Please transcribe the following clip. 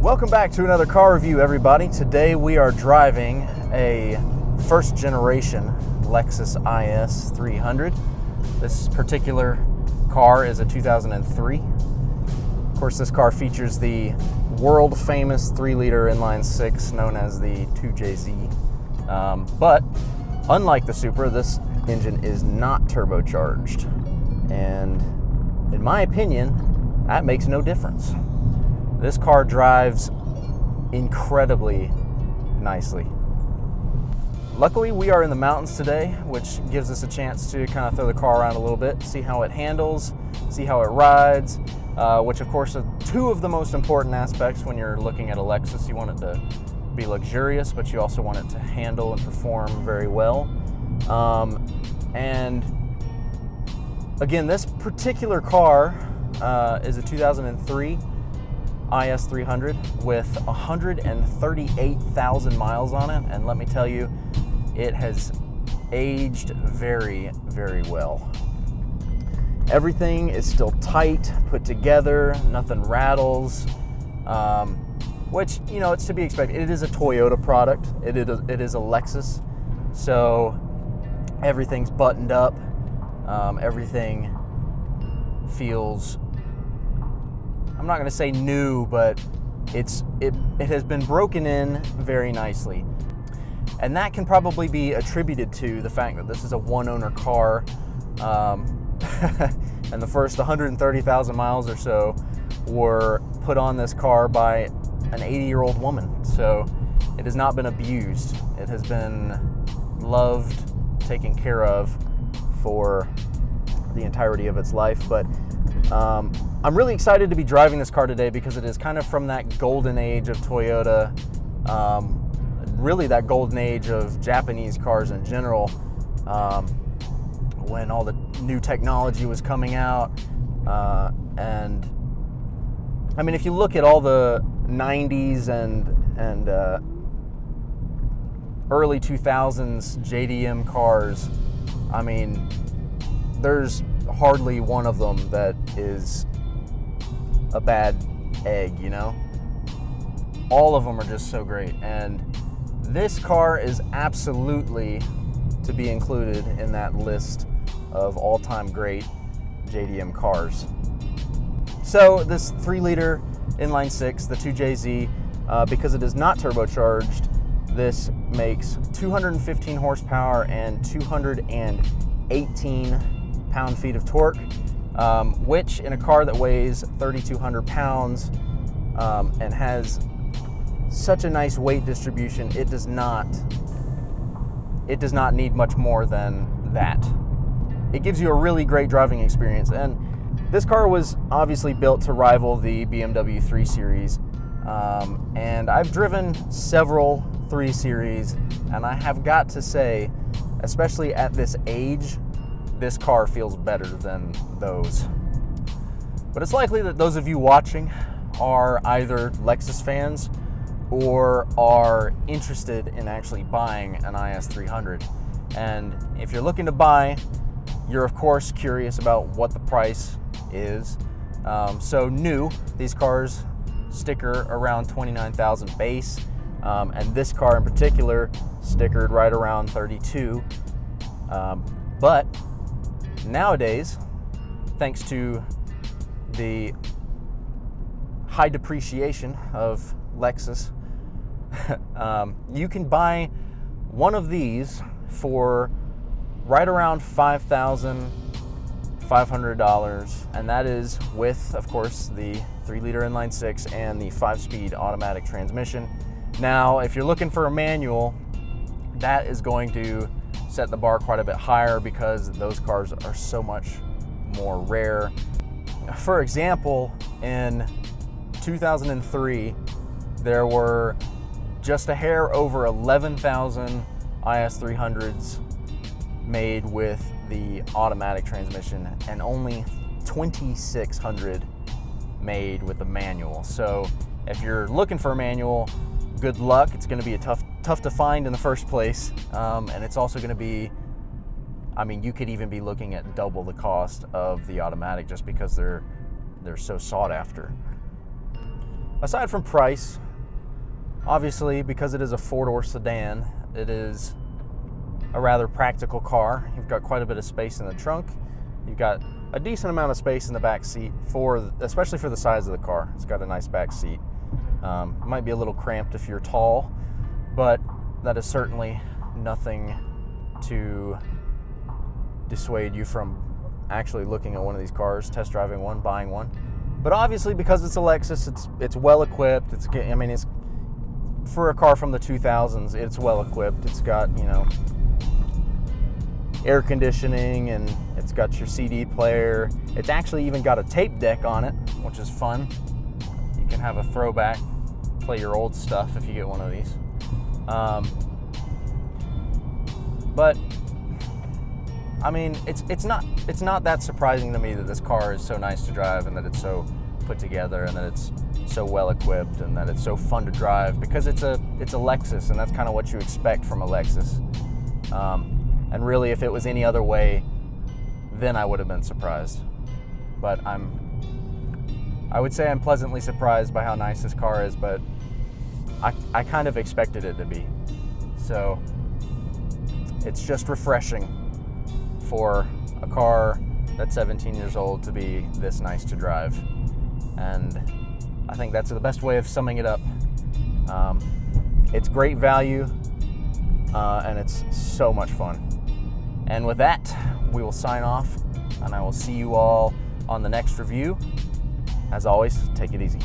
Welcome back to another car review, everybody. Today we are driving a first generation Lexus IS300. This particular car is a 2003. Of course, this car features the world famous 3-liter inline 6 known as the 2JZ. But unlike the Supra, this engine is not turbocharged. And in my opinion, that makes no difference. This car drives incredibly nicely. Luckily, we are in the mountains today, which gives us a chance to kind of throw the car around a little bit, see how it handles, see how it rides, which of course are two of the most important aspects when you're looking at a Lexus. You want it to be luxurious, but you also want it to handle and perform very well. And again, this particular car is a 2003 IS300 with 138,000 miles on it, and let me tell you, it has aged very, very well. Everything is still tight, put together, nothing rattles, which, you know, it's to be expected. It is a Toyota product. It is a Lexus, so everything's buttoned up. Everything feels, I'm not going to say new, but it has been broken in very nicely. And that can probably be attributed to the fact that this is a one-owner car, and the first 130,000 miles or so were put on this car by an 80-year-old woman. So it has not been abused. It has been loved, taken care of for the entirety of its life. But I'm really excited to be driving this car today because it is kind of from that golden age of Toyota, really that golden age of Japanese cars in general, when all the new technology was coming out. And I mean, if you look at all the 90s and early 2000s JDM cars, I mean, there's hardly one of them that is a bad egg, you know? All of them are just so great, and this car is absolutely to be included in that list of all-time great JDM cars. So this 3-liter inline 6, the 2JZ, because it is not turbocharged, this makes 215 horsepower and 218 pound-feet of torque, which in a car that weighs 3,200 pounds and has such a nice weight distribution, it does not need much more than that. It gives you a really great driving experience, and this car was obviously built to rival the BMW 3 Series, and I've driven several 3 Series, and I have got to say, especially at this age, this car feels better than those. But it's likely that those of you watching are either Lexus fans or are interested in actually buying an IS300. And if you're looking to buy, you're of course curious about what the price is. So new, these cars sticker around $29,000 base, and this car in particular stickered right around $32,000. But nowadays, thanks to the high depreciation of Lexus, you can buy one of these for right around $5,500, and that is with, of course, the 3-liter inline 6 and the 5-speed automatic transmission. Now, if you're looking for a manual, that is going to set the bar quite a bit higher because those cars are so much more rare. For example, in 2003, there were just a hair over 11,000 IS300s made with the automatic transmission and only 2,600 made with the manual. So if you're looking for a manual, good luck. It's going to be tough to find in the first place, and it's also going to be, I mean, you could even be looking at double the cost of the automatic just because they're so sought after. aside from price, obviously because it is a four-door sedan, it is a rather practical car. You've got quite a bit of space in the trunk. You've got a decent amount of space in the back seat, especially for the size of the car. It's got a nice back seat. Might be a little cramped if you're tall, but that is certainly nothing to dissuade you from actually looking at one of these cars, test driving one, buying one. But obviously, because it's a Lexus, it's well equipped. It's for a car from the 2000s, it's well equipped. It's got, air conditioning, and it's got your CD player. It's actually even got a tape deck on it, which is fun. You can have a throwback, play your old stuff if you get one of these. But I mean, it's not that surprising to me that this car is so nice to drive, and that it's so put together, and that it's so well equipped, and that it's so fun to drive, because it's a Lexus, and that's kind of what you expect from a Lexus. And really, if it was any other way, then I would have been surprised. But I would say I'm pleasantly surprised by how nice this car is, but I kind of expected it to be. So it's just refreshing for a car that's 17 years old to be this nice to drive. And I think that's the best way of summing it up. It's great value, and it's so much fun. And with that, we will sign off, and I will see you all on the next review. As always, take it easy.